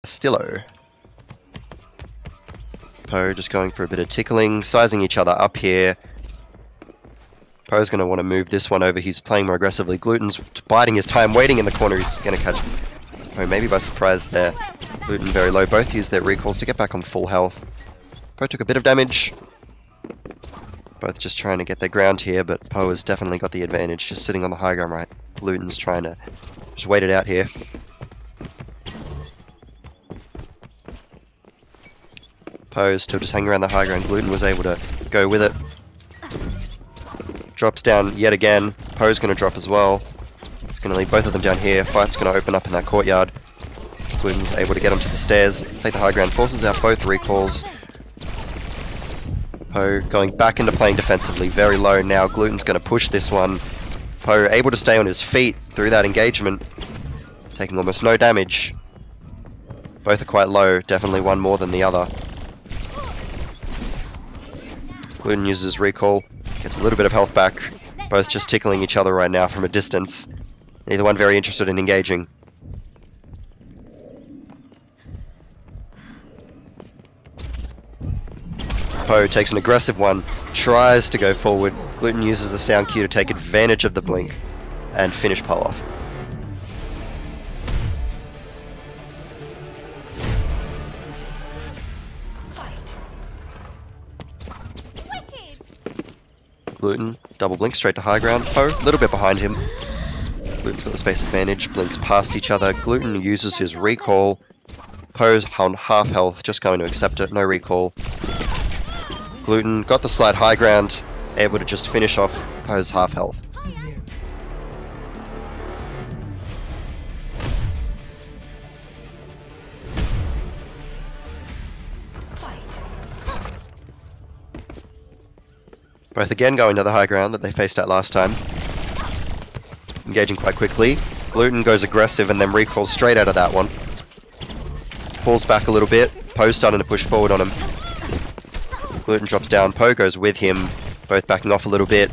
Castillo. Poe just going for a bit of tickling, sizing each other up here. Poe's going to want to move this one over. He's playing more aggressively. Gluten's biding his time, waiting in the corner. He's going to catch Poe maybe by surprise there. Gluten very low. Both use their recalls to get back on full health. Poe took a bit of damage. Both just trying to get their ground here, but Poe has definitely got the advantage, just sitting on the high ground right. Gluten's trying to just wait it out here. Poe's still just hanging around the high ground. Gluten was able to go with it. Drops down yet again. Poe's going to drop as well. It's going to leave both of them down here. Fight's going to open up in that courtyard. Gluten's able to get onto the stairs, take the high ground, forces out both recalls. Poe going back into playing defensively, very low now. Gluten's going to push this one. Poe able to stay on his feet through that engagement, taking almost no damage. Both are quite low, definitely one more than the other. Gluten uses recall, gets a little bit of health back. Both just tickling each other right now from a distance. Neither one very interested in engaging. Poe takes an aggressive one, tries to go forward. Gluten uses the sound cue to take advantage of the blink and finish Poe off. Gluten, double blink straight to high ground. Poe, a little bit behind him. Gluten's got the space advantage, blinks past each other. Gluten uses his recall. Poe's on half health, just going to accept it, no recall. Gluten got the slight high ground, able to just finish off Poe's half health. Both again going to the high ground that they faced at last time. Engaging quite quickly. Gluten goes aggressive and then recalls straight out of that one. Pulls back a little bit. Poe starting to push forward on him. Gluten drops down. Poe goes with him. Both backing off a little bit.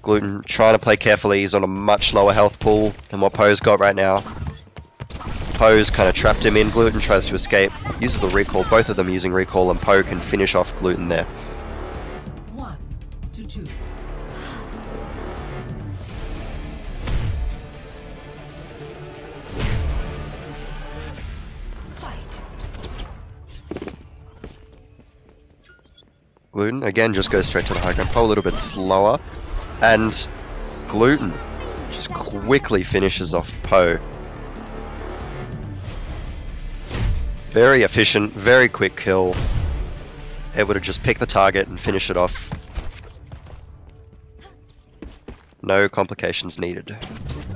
Gluten trying to play carefully. He's on a much lower health pool than what Poe's got right now. Poe's kind of trapped him in. Gluten tries to escape. Uses the recall. Both of them using recall, and Poe can finish off Gluten there. 1-2. Gluten, again, just goes straight to the high ground. Poe a little bit slower. And Gluten just quickly finishes off Poe. Very efficient, very quick kill. Able to just pick the target and finish it off. No complications needed.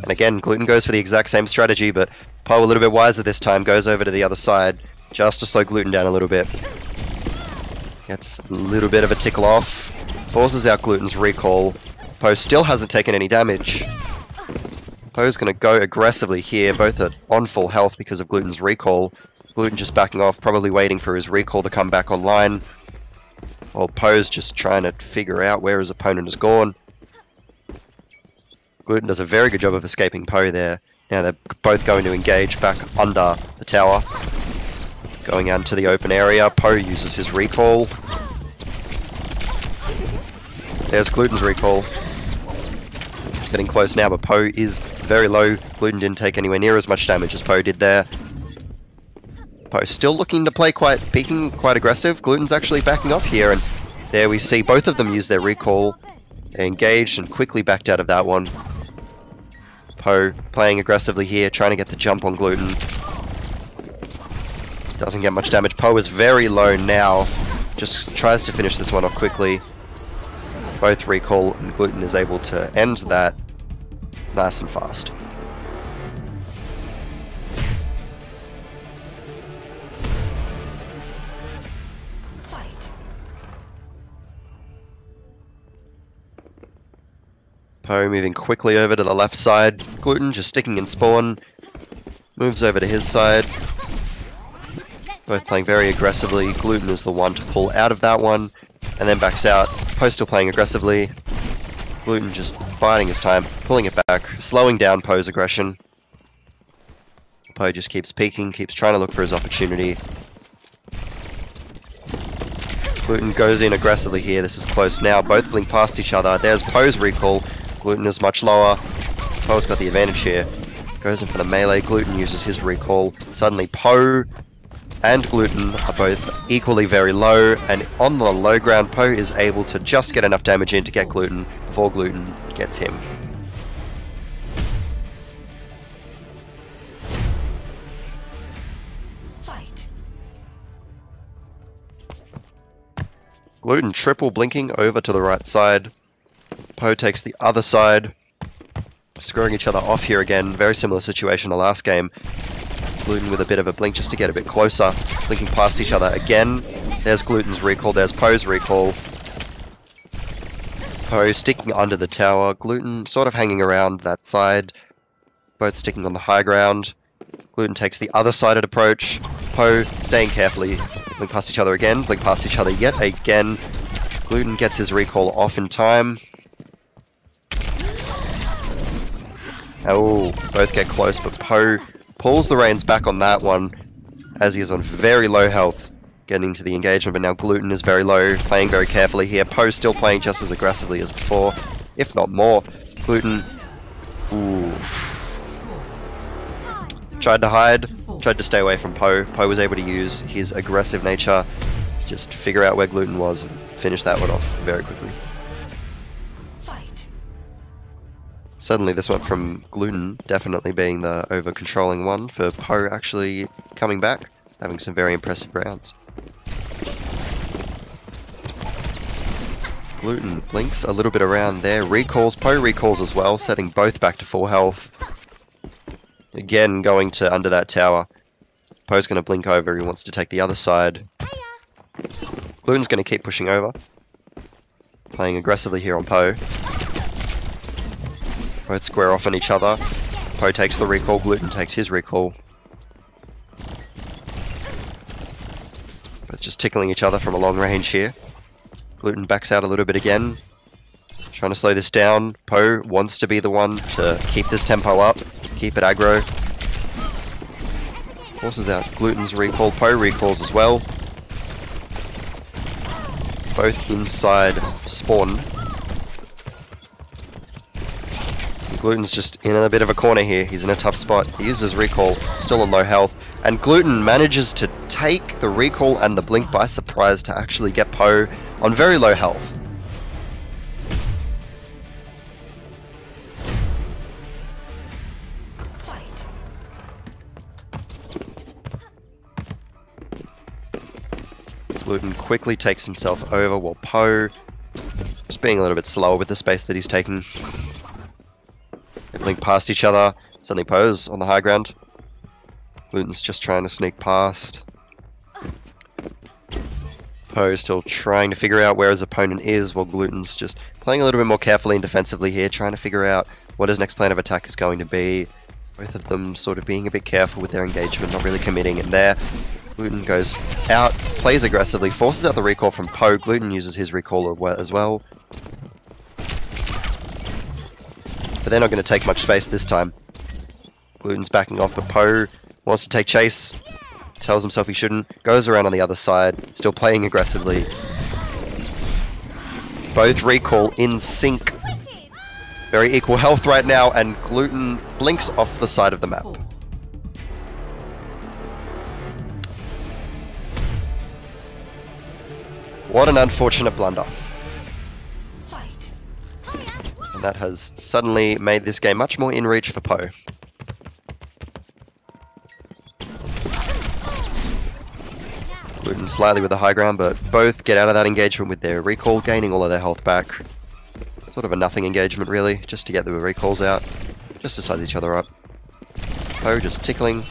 And again, Gluten goes for the exact same strategy, but Poe a little bit wiser this time, goes over to the other side just to slow Gluten down a little bit. Gets a little bit of a tickle off, forces out Gluten's recall. Poe still hasn't taken any damage. Poe's going to go aggressively here, both are on full health because of Gluten's recall. Gluten just backing off, probably waiting for his recall to come back online. While Poe's just trying to figure out where his opponent has gone. Gluten does a very good job of escaping Poe there. Now they're both going to engage back under the tower. Going out into the open area. Poe uses his recall. There's Gluten's recall. It's getting close now, but Poe is very low. Gluten didn't take anywhere near as much damage as Poe did there. Poe still looking to play peeking quite aggressive. Gluten's actually backing off here, and there we see both of them use their recall. They engaged and quickly backed out of that one. Poe playing aggressively here, trying to get the jump on Gluten. Doesn't get much damage. Poe is very low now. Just tries to finish this one off quickly. Both recall, and Gluten is able to end that nice and fast. Poe moving quickly over to the left side. Gluten just sticking in spawn. Moves over to his side. Both playing very aggressively. Gluten is the one to pull out of that one, and then backs out. Poe still playing aggressively. Gluten just biding his time, pulling it back, slowing down Poe's aggression. Po just keeps peeking, keeps trying to look for his opportunity. Gluten goes in aggressively here. This is close now. Both blink past each other. There's Po's recall. Gluten is much lower. Po's got the advantage here. Goes in for the melee. Gluten uses his recall. Suddenly Po and Gluten are both equally very low, and on the low ground, Po is able to just get enough damage in to get Gluten before Gluten gets him. Gluten triple blinking over to the right side. Po takes the other side. Screwing each other off here again. Very similar situation to last game. Gluten with a bit of a blink just to get a bit closer. Blinking past each other again. There's Gluten's recall. There's Po's recall. Po sticking under the tower. Gluten sort of hanging around that side. Both sticking on the high ground. Gluten takes the other sided approach. Po staying carefully. Blink past each other again. Blink past each other yet again. Gluten gets his recall off in time. Oh, both get close, but Po pulls the reins back on that one as he is on very low health getting into the engagement, but now Gluten is very low, playing very carefully here. Po still playing just as aggressively as before, if not more. Gluten, ooh, tried to hide, tried to stay away from Po. Po was able to use his aggressive nature to just figure out where Gluten was and finish that one off very quickly. Suddenly this went from Gluten definitely being the over-controlling one for Po actually coming back, having some very impressive rounds. Gluten blinks a little bit around there, recalls, Po recalls as well, setting both back to full health. Again going to under that tower. Po's going to blink over, he wants to take the other side. Gluten's going to keep pushing over, playing aggressively here on Po. Both square off on each other. Po takes the recall, Gluten takes his recall. Both just tickling each other from a long range here. Gluten backs out a little bit again. Trying to slow this down. Po wants to be the one to keep this tempo up, keep it aggro. Forces out Gluten's recall, Po recalls as well. Both inside spawn. Gluten's just in a bit of a corner here. He's in a tough spot. He uses recall, still on low health. And Gluten manages to take the recall and the blink by surprise to actually get Po on very low health. Gluten quickly takes himself over while Po just being a little bit slower with the space that he's taking. They blink past each other. Suddenly Po's on the high ground. Gluten's just trying to sneak past. Po still trying to figure out where his opponent is, while Gluten's just playing a little bit more carefully and defensively here, trying to figure out what his next plan of attack is going to be. Both of them sort of being a bit careful with their engagement, not really committing in there. Gluten goes out, plays aggressively, forces out the recall from Po. Gluten uses his recall as well. But they're not going to take much space this time. Gluten's backing off, but Po wants to take chase. Tells himself he shouldn't. Goes around on the other side. Still playing aggressively. Both recall in sync. Very equal health right now, and Gluten blinks off the side of the map. What an unfortunate blunder. And that has suddenly made this game much more in reach for Po. Gluten slightly with the high ground, but both get out of that engagement with their recall, gaining all of their health back. Sort of a nothing engagement really, just to get the recalls out, just to size each other up. Po just tickling.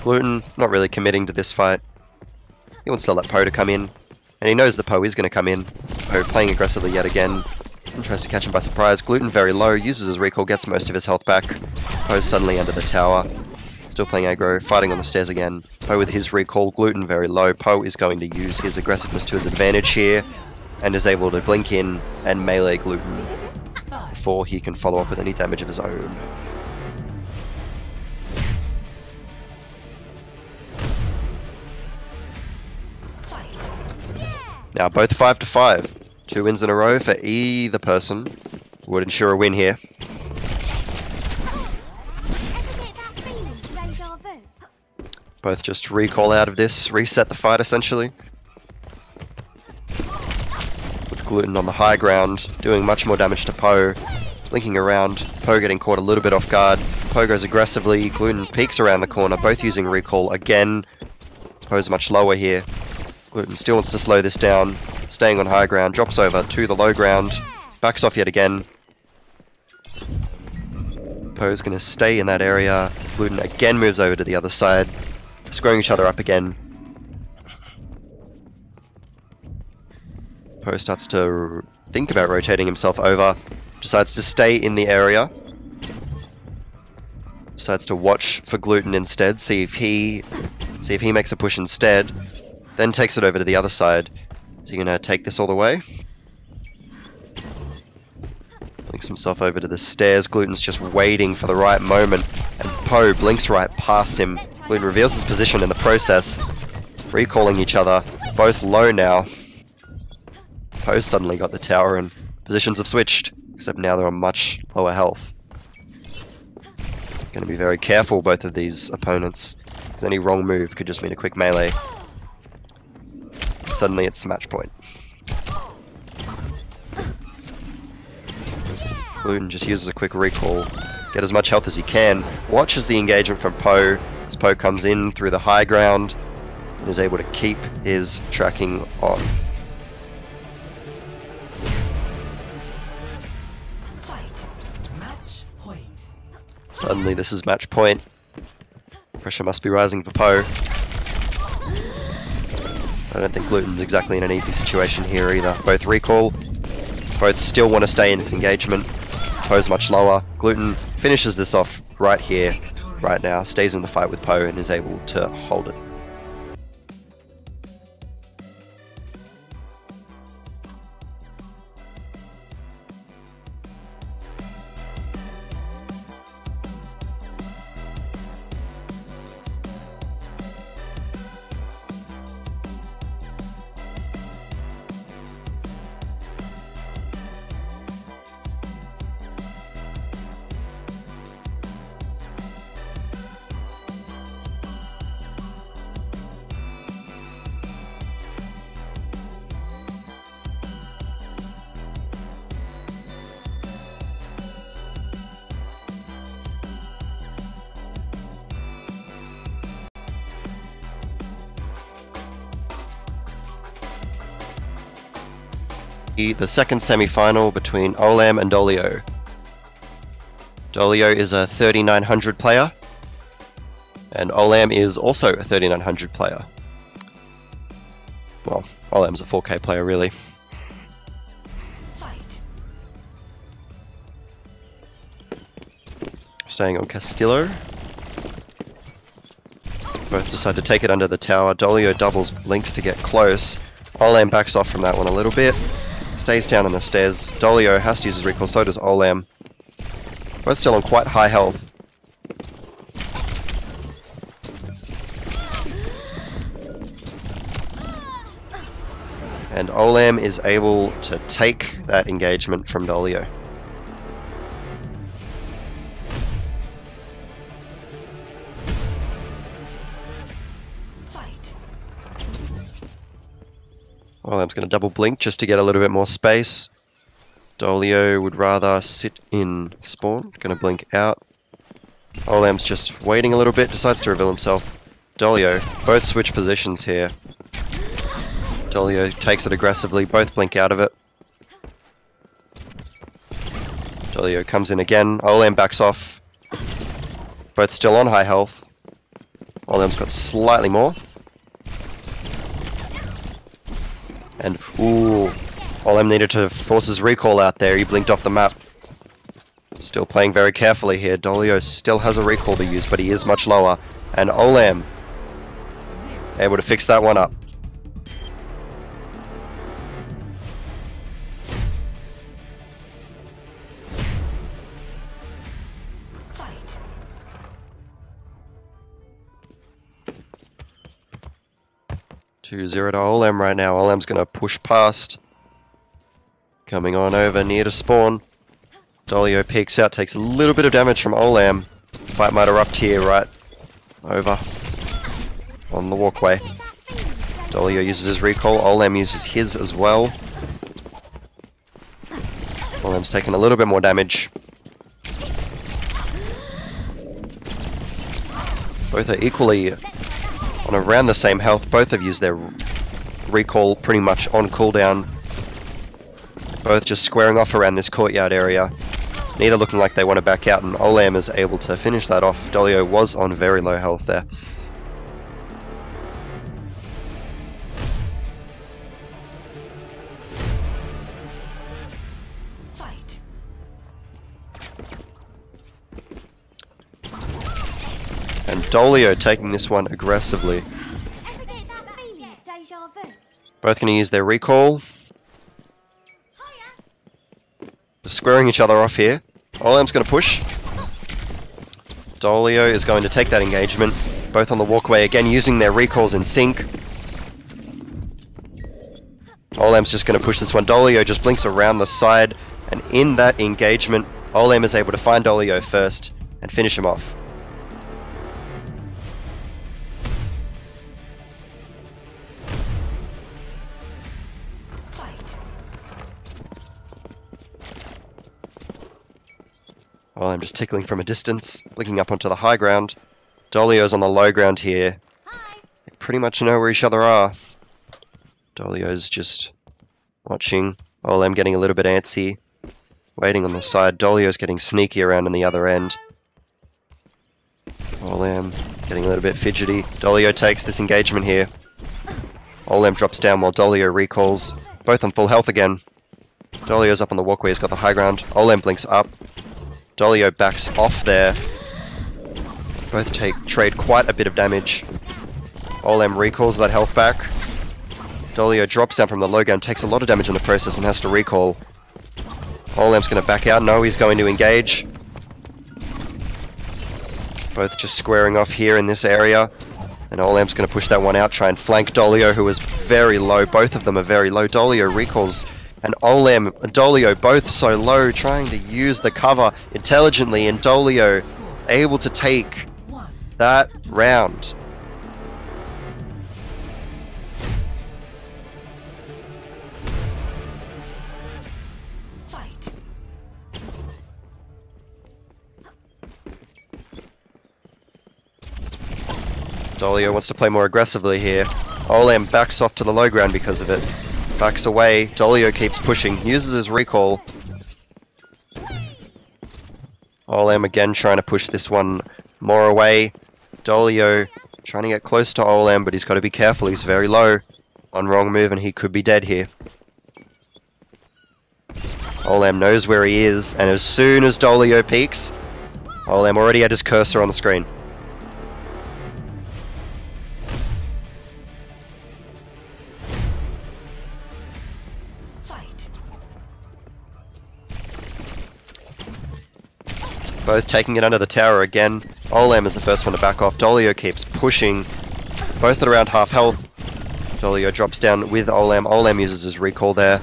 Gluten not really committing to this fight. He wants to let Po to come in, and he knows the Po is going to come in. Po playing aggressively yet again. And tries to catch him by surprise. Gluten very low, uses his recall, gets most of his health back. Po suddenly under the tower. Still playing aggro, fighting on the stairs again. Po with his recall, Gluten very low. Po is going to use his aggressiveness to his advantage here, and is able to blink in and melee Gluten before he can follow up with any damage of his own. Now both 5 to 5. 2 wins in a row for either person would ensure a win here. Both just recall out of this, reset the fight essentially. With Gluten on the high ground, doing much more damage to Poe. Linking around, Poe getting caught a little bit off guard. Poe goes aggressively, Gluten peeks around the corner, both using recall again. Poe's much lower here. Gluten still wants to slow this down, staying on high ground, drops over to the low ground, backs off yet again. Poe's going to stay in that area. Gluten again moves over to the other side, squaring each other up again. Poe starts to think about rotating himself over, decides to stay in the area. Decides to watch for Gluten instead, see if he makes a push instead. Then takes it over to the other side. Is he going to take this all the way? Links himself over to the stairs. Gluten's just waiting for the right moment. And Poe blinks right past him. Gluten reveals his position in the process. Recalling each other. Both low now. Poe's suddenly got the tower and positions have switched. Except now they're on much lower health. Going to be very careful, both of these opponents. Because any wrong move could just mean a quick melee. Suddenly it's match point. Gluten just uses a quick recall. Get as much health as he can. Watches the engagement from Poe as Poe comes in through the high ground and is able to keep his tracking on. Fight. Match point. Suddenly this is match point. Pressure must be rising for Poe. I don't think Gluten's exactly in an easy situation here either. Both recall, both still want to stay in this engagement. Poe's much lower. Gluten finishes this off right here, right now, stays in the fight with Poe and is able to hold it. The second semi-final between Olam and Dolio. Dolio is a 3900 player, and Olam is also a 3900 player. Well, Olam's a 4K player, really. Fight. Staying on Castillo. Both decide to take it under the tower. Dolio doubles links to get close. Olam backs off from that one a little bit. Stays down on the stairs. Dolio has to use his recall, so does Olam. Both still on quite high health. And Olam is able to take that engagement from Dolio. Olam's going to double blink just to get a little bit more space. Dolio would rather sit in spawn. Going to blink out. Olam's just waiting a little bit, decides to reveal himself. Dolio, both switch positions here. Dolio takes it aggressively, both blink out of it. Dolio comes in again. Olam backs off. Both still on high health. Olam's got slightly more. And, ooh, Olam needed to force his recall out there. He blinked off the map. Still playing very carefully here. Dolio still has a recall to use, but he is much lower. And Olam able to fix that one up. Fight. 2-0 to Olem right now. Olem's going to push past. Coming on over near to spawn. Dolio peeks out, takes a little bit of damage from Olem. Fight might erupt here, right over on the walkway. Dolio uses his recall, Olem uses his as well. Olem's taking a little bit more damage. Both are equally on around the same health. Both have used their recall pretty much on cooldown. Both just squaring off around this courtyard area. Neither looking like they want to back out, and Olem is able to finish that off. Dolio was on very low health there. Fight. And Dolio taking this one aggressively. Both going to use their recall. They're squaring each other off here. Olem's going to push. Dolio is going to take that engagement. Both on the walkway again, using their recalls in sync. Olem's just going to push this one. Dolio just blinks around the side, and in that engagement, Olem is able to find Dolio first and finish him off. Olem just tickling from a distance, blinking up onto the high ground. Dolio's on the low ground here. They pretty much know where each other are. Dolio's just watching. Olem getting a little bit antsy. Waiting on the side. Dolio's getting sneaky around on the other end. Olem getting a little bit fidgety. Dolio takes this engagement here. Olem drops down while Dolio recalls. Both on full health again. Dolio's up on the walkway, he's got the high ground. Olem blinks up. Dolio backs off there. Both trade quite a bit of damage. Olem recalls that health back. Dolio drops down from the low ground, takes a lot of damage in the process and has to recall. Olem's going to back out. No, he's going to engage. Both just squaring off here in this area. And Olem's going to push that one out, try and flank Dolio, who is very low. Both of them are very low. Dolio recalls, and Olem and Dolio both so low, trying to use the cover intelligently, and Dolio able to take that round. Fight. Dolio wants to play more aggressively here. Olem backs off to the low ground because of it. Backs away. Dolio keeps pushing. Uses his recall. Olem again trying to push this one more away. Dolio trying to get close to Olem, but he's got to be careful. He's very low. One wrong move and he could be dead here. Olem knows where he is, and as soon as Dolio peeks, Olem already had his cursor on the screen. Both taking it under the tower again. Olem is the first one to back off. Dolio keeps pushing. Both at around half health. Dolio drops down with Olem. Olem uses his recall there.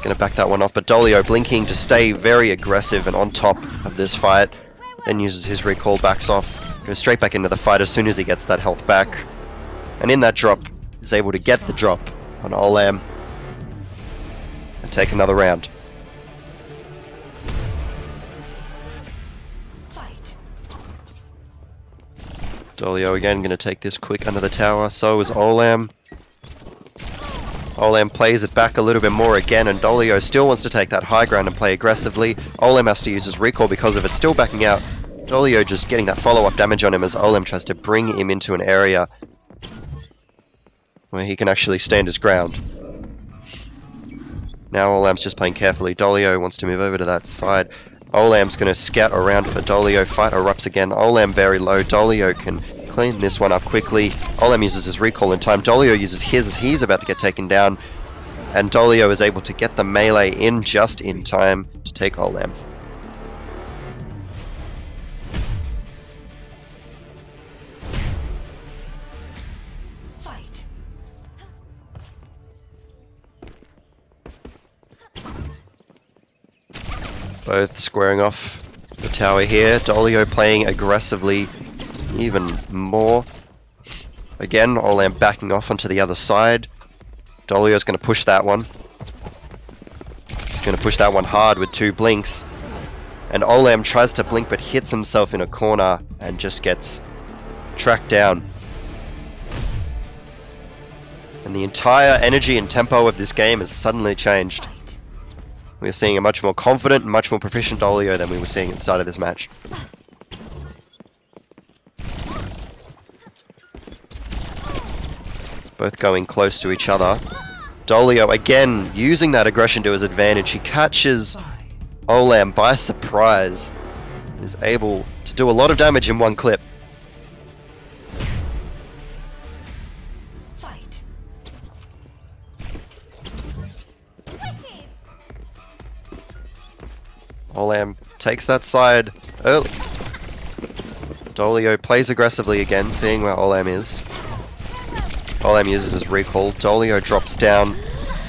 Gonna back that one off, but Dolio blinking to stay very aggressive and on top of this fight. Then uses his recall, backs off. Goes straight back into the fight as soon as he gets that health back. And in that drop, is able to get the drop on Olem. And take another round. Dolio again going to take this quick under the tower, so is Olem. Olem plays it back a little bit more again, and Dolio still wants to take that high ground and play aggressively. Olem has to use his recall because of it, still backing out. Dolio just getting that follow-up damage on him as Olem tries to bring him into an area where he can actually stand his ground. Now Olem's just playing carefully. Dolio wants to move over to that side. Olem's going to scout around for Dolio. Fight erupts again. Olem very low. Dolio can clean this one up quickly. Olem uses his recall in time. Dolio uses his as he's about to get taken down. And Dolio is able to get the melee in just in time to take Olem. Fight. Both squaring off the tower here. Dolio playing aggressively even more. Again, Olam backing off onto the other side. Dolio's going to push that one. He's going to push that one hard with 2 blinks. And Olam tries to blink but hits himself in a corner and just gets tracked down. And the entire energy and tempo of this game has suddenly changed. We're seeing a much more confident and much more proficient Dolio than we were seeing at the start of this match. Both going close to each other. Dolio again using that aggression to his advantage. He catches Olam by surprise. Is able to do a lot of damage in one clip. Fight. Olam takes that side early. Dolio plays aggressively again, seeing where Olam is. Olam uses his recall. Dolio drops down,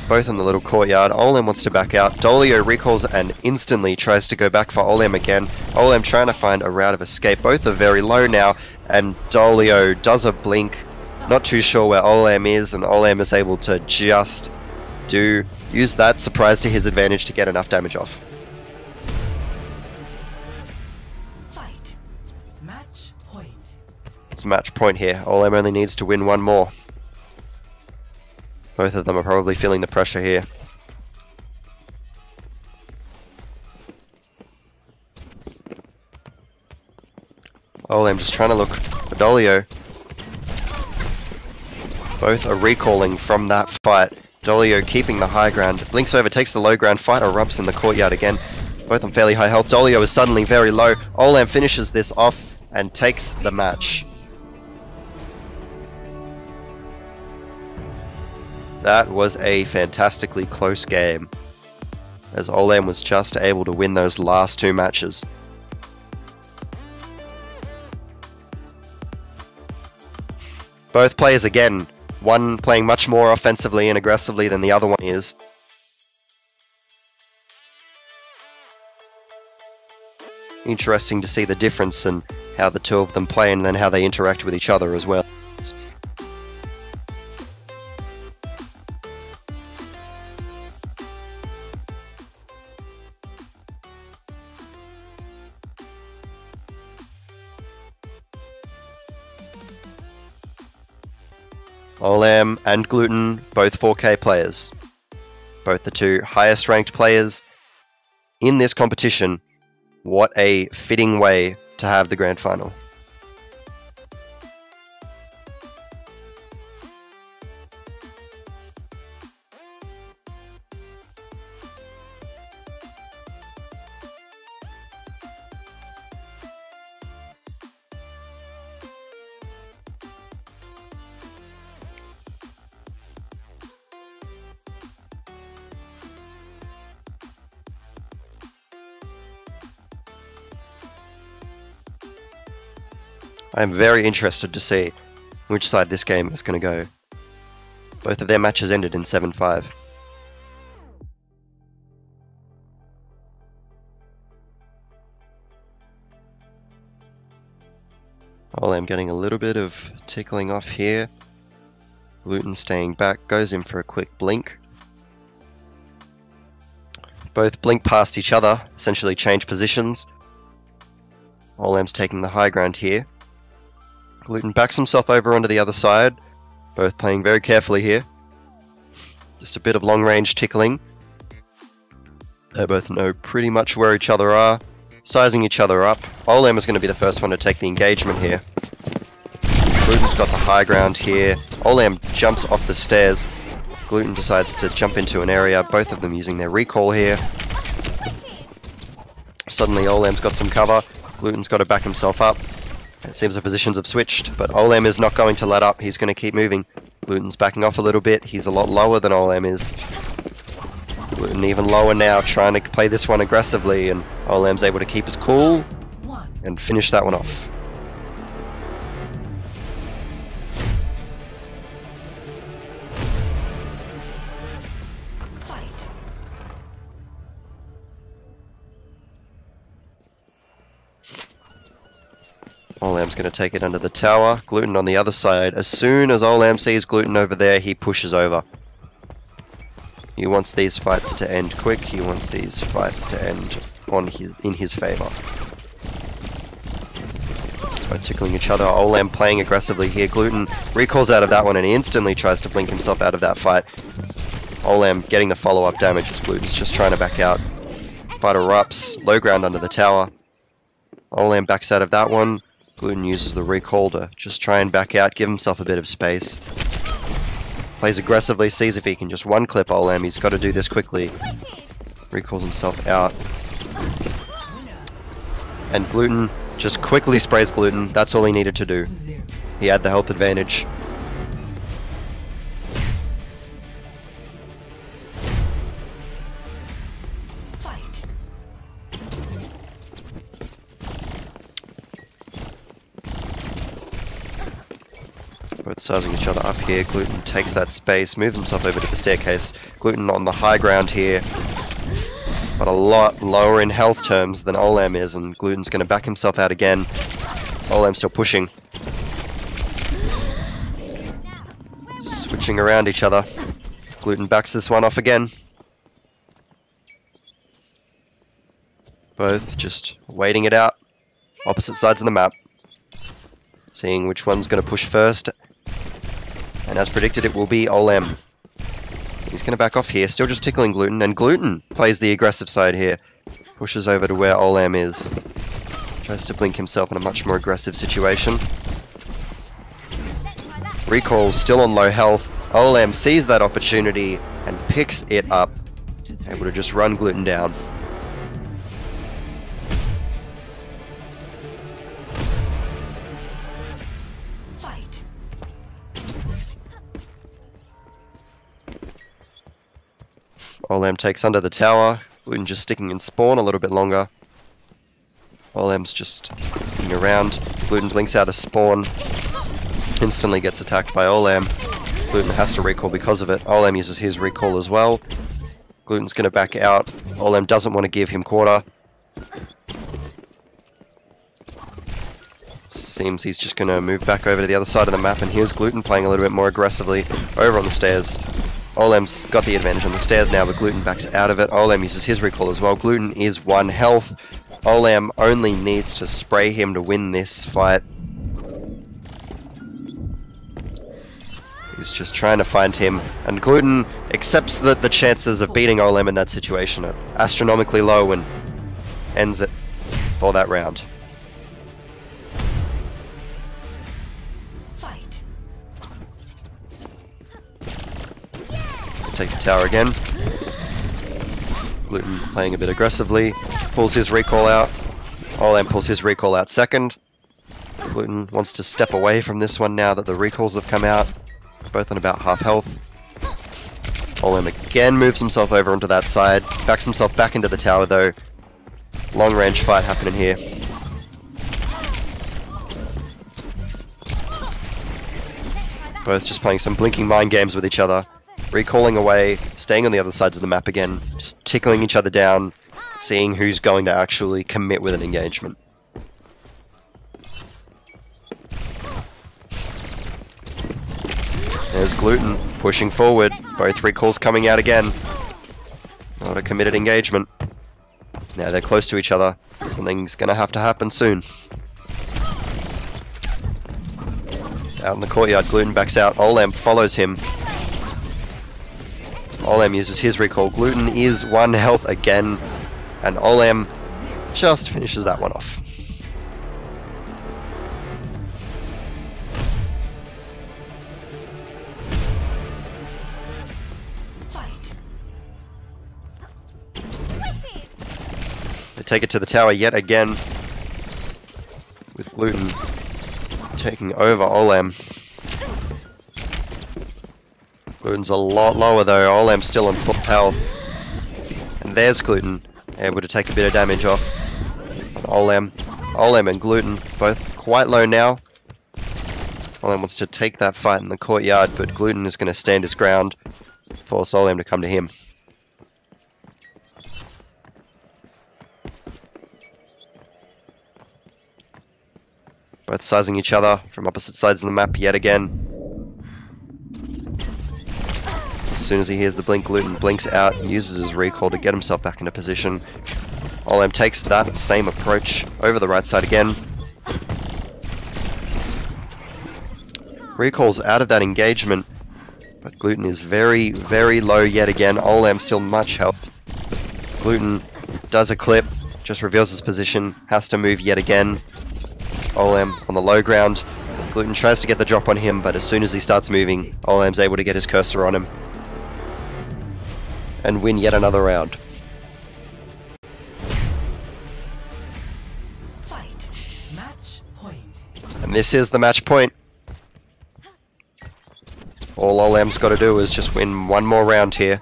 both in the little courtyard. Olam wants to back out. Dolio recalls and instantly tries to go back for Olam again. Olam trying to find a route of escape. Both are very low now, and Dolio does a blink. Not too sure where Olam is, and Olam is able to just use that surprise to his advantage to get enough damage off. Fight. Match point. It's match point here. Olam only needs to win one more. Both of them are probably feeling the pressure here. Olam just trying to look for Dolio. Both are recalling from that fight. Dolio keeping the high ground. Blinks over, takes the low ground. Fight erupts in the courtyard again. Both on fairly high health. Dolio is suddenly very low. Olam finishes this off and takes the match. That was a fantastically close game, as Olam was just able to win those last 2 matches. Both players again, one playing much more offensively and aggressively than the other one is. Interesting to see the difference in how the 2 of them play and then how they interact with each other as well. Olam and Gluten, both 4K players. Both the 2 highest ranked players in this competition. What a fitting way to have the grand final. I'm very interested to see which side this game is going to go. Both of their matches ended in 7-5. Olam getting a little bit of tickling off here. Gluten staying back, goes in for a quick blink. Both blink past each other, essentially change positions. Olam's taking the high ground here. Gluten backs himself over onto the other side, both playing very carefully here. Just a bit of long-range tickling. They both know pretty much where each other are, sizing each other up. Olam is going to be the first one to take the engagement here. Gluten's got the high ground here. Olam jumps off the stairs. Gluten decides to jump into an area, both of them using their recall here. Suddenly Olam's got some cover. Gluten's got to back himself up. It seems the positions have switched, but Olam is not going to let up. He's going to keep moving. Gluten's backing off a little bit. He's a lot lower than Olam is. Gluten even lower now, trying to play this one aggressively, and Olam's able to keep his cool and finish that one off. Olam's going to take it under the tower. Gluten on the other side. As soon as Olam sees Gluten over there, he pushes over. He wants these fights to end quick. He wants these fights to end in his favor. By tickling each other, Olam playing aggressively here. Gluten recalls out of that one and he instantly tries to blink himself out of that fight. Olam getting the follow-up damage as Gluten's just trying to back out. Fight erupts. Low ground under the tower. Olam backs out of that one. Gluten uses the recall to just try and back out, give himself a bit of space. Plays aggressively, sees if he can just one-clip Olam. He's got to do this quickly. Recalls himself out. And Gluten just quickly sprays Gluten. That's all he needed to do. He had the health advantage. Both sizing each other up here. Gluten takes that space, moves himself over to the staircase. Gluten on the high ground here, but a lot lower in health terms than Olam is, and Gluten's going to back himself out again. Olam's still pushing. Switching around each other. Gluten backs this one off again. Both just waiting it out. Opposite sides of the map. Seeing which one's going to push first. And as predicted, it will be Olam. He's going to back off here, still just tickling Gluten, and Gluten plays the aggressive side here. Pushes over to where Olam is. Tries to blink himself in a much more aggressive situation. Recall's still on low health. Olam sees that opportunity and picks it up. Able to just run Gluten down. Olam takes under the tower. Gluten just sticking in spawn a little bit longer. Olam's just looking around. Gluten blinks out of spawn. Instantly gets attacked by Olam. Gluten has to recall because of it. Olam uses his recall as well. Gluten's going to back out. Olam doesn't want to give him quarter. Seems he's just going to move back over to the other side of the map, and here's Gluten playing a little bit more aggressively over on the stairs. Olam's got the advantage on the stairs now, but Gluten backs out of it. Olam uses his recall as well. Gluten is 1 health. Olam only needs to spray him to win this fight. He's just trying to find him, and Gluten accepts that the chances of beating Olam in that situation are astronomically low and ends it for that round. Take the tower again. Gluten playing a bit aggressively. Pulls his recall out. Olam pulls his recall out second. Gluten wants to step away from this one now that the recalls have come out. Both on about half health. Olam again moves himself over onto that side. Backs himself back into the tower though. Long range fight happening here. Both just playing some blinking mind games with each other. Recalling away, staying on the other sides of the map again, just tickling each other down, seeing who's going to actually commit with an engagement. There's Gluten pushing forward, both recalls coming out again. Not a committed engagement. Now they're close to each other, something's going to have to happen soon. Out in the courtyard, Gluten backs out, Olam follows him. Olam uses his recall. Gluten is 1 health again, and Olam just finishes that one off. They take it to the tower yet again, with Gluten taking over Olam. Gluten's a lot lower though. Olam's still on full health. And there's Gluten, able to take a bit of damage off. Olam and Gluten both quite low now. Olam wants to take that fight in the courtyard, but Gluten is going to stand his ground, force Olam to come to him. Both sizing each other from opposite sides of the map yet again. As soon as he hears the blink, Gluten blinks out, uses his recall to get himself back into position. Olam takes that same approach over the right side again. Recall's out of that engagement, but Gluten is very, very low yet again. Olam still much help. Gluten does a clip, just reveals his position, has to move yet again. Olam on the low ground. Gluten tries to get the drop on him, but as soon as he starts moving, Olam's able to get his cursor on him and win yet another round. Fight. Match point. And this is the match point. All Olam's got to do is just win one more round here.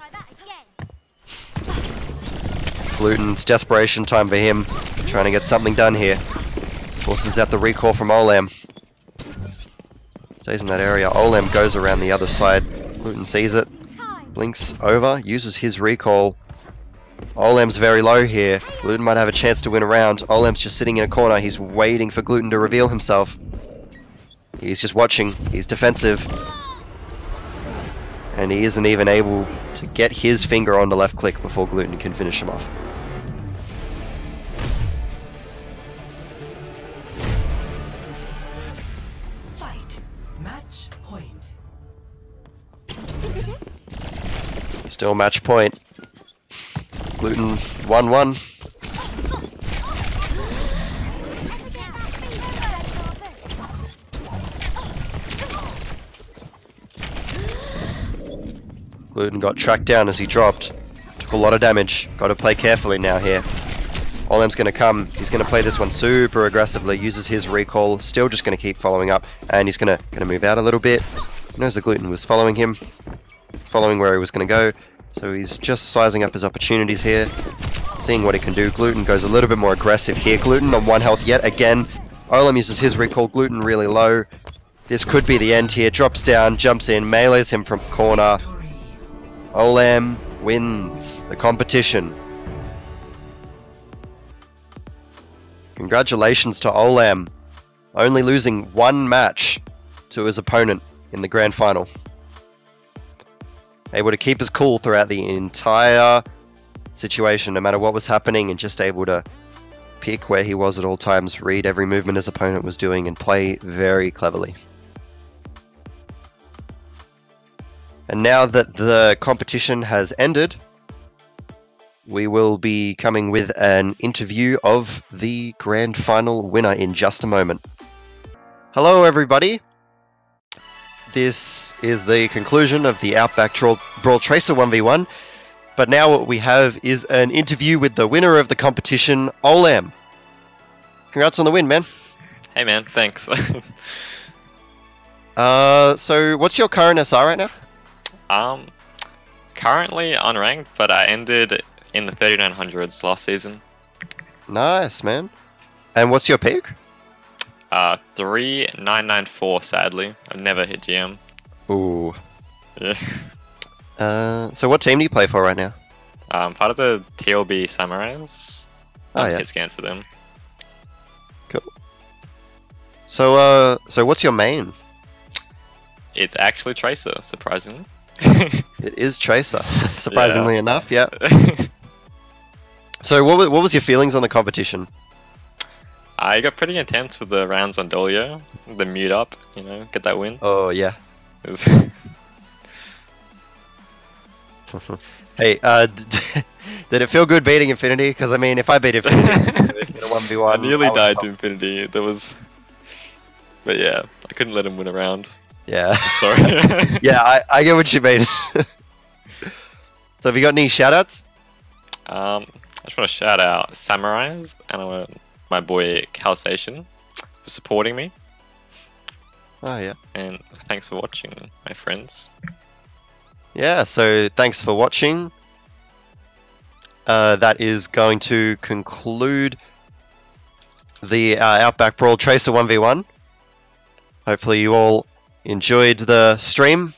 Gluten's desperation time for him, trying to get something done here. Forces out the recall from Olam. Stays in that area. Olam goes around the other side. Gluten sees it. Blinks over, uses his recall. Olam's very low here. Gluten might have a chance to win a round. Olam's just sitting in a corner. He's waiting for Gluten to reveal himself. He's just watching. He's defensive. And he isn't even able to get his finger on the left click before Gluten can finish him off. Fight. Match point. Still match point. Gluten 1-1. Gluten got tracked down as he dropped. Took a lot of damage. Got to play carefully now here. Olam's going to come. He's going to play this one super aggressively. Uses his recall. Still just going to keep following up. And he's going to move out a little bit. He knows the Gluten was following him. Following where he was going to go. So he's just sizing up his opportunities here. Seeing what he can do. Gluten goes a little bit more aggressive here. Gluten on 1 health yet again. Olam uses his recall. Gluten really low. This could be the end here. Drops down. Jumps in. Melees him from corner. Olam wins the competition. Congratulations to Olam. Only losing 1 match to his opponent in the grand final. Able to keep his cool throughout the entire situation, no matter what was happening, and just able to pick where he was at all times, read every movement his opponent was doing, and play very cleverly. And now that the competition has ended, we will be coming with an interview of the grand final winner in just a moment. Hello everybody! This is the conclusion of the Outback Brawl Tracer 1v1, but now what we have is an interview with the winner of the competition, Olam. Congrats on the win, man. Hey man, thanks. So what's your current SR right now? Currently unranked, but I ended in the 3900s last season. Nice, man. And what's your peak? 3994, sadly. I've never hit GM. Ooh. Yeah. So what team do you play for right now? Part of the TLB Samurais. Oh, yeah. Hit scan for them. Cool. So what's your main? It's actually Tracer, surprisingly. It is Tracer, surprisingly enough, yeah. So what was your feelings on the competition? I got pretty intense with the rounds on Dolio. The mute up, you know, get that win. Oh, yeah. It was Hey, did it feel good beating Infinity? Because, I mean, if I beat Infinity in a 1v1... I nearly died to Infinity. There was... But yeah, I couldn't let him win a round. Yeah. Sorry. Yeah, I get what you mean. So have you got any shoutouts? I just want to shout out Samurais and my boy Calsation for supporting me. Oh, yeah. And thanks for watching, my friends. Yeah, so thanks for watching. That is going to conclude the Outback Brawl Tracer 1v1. Hopefully you all enjoyed the stream.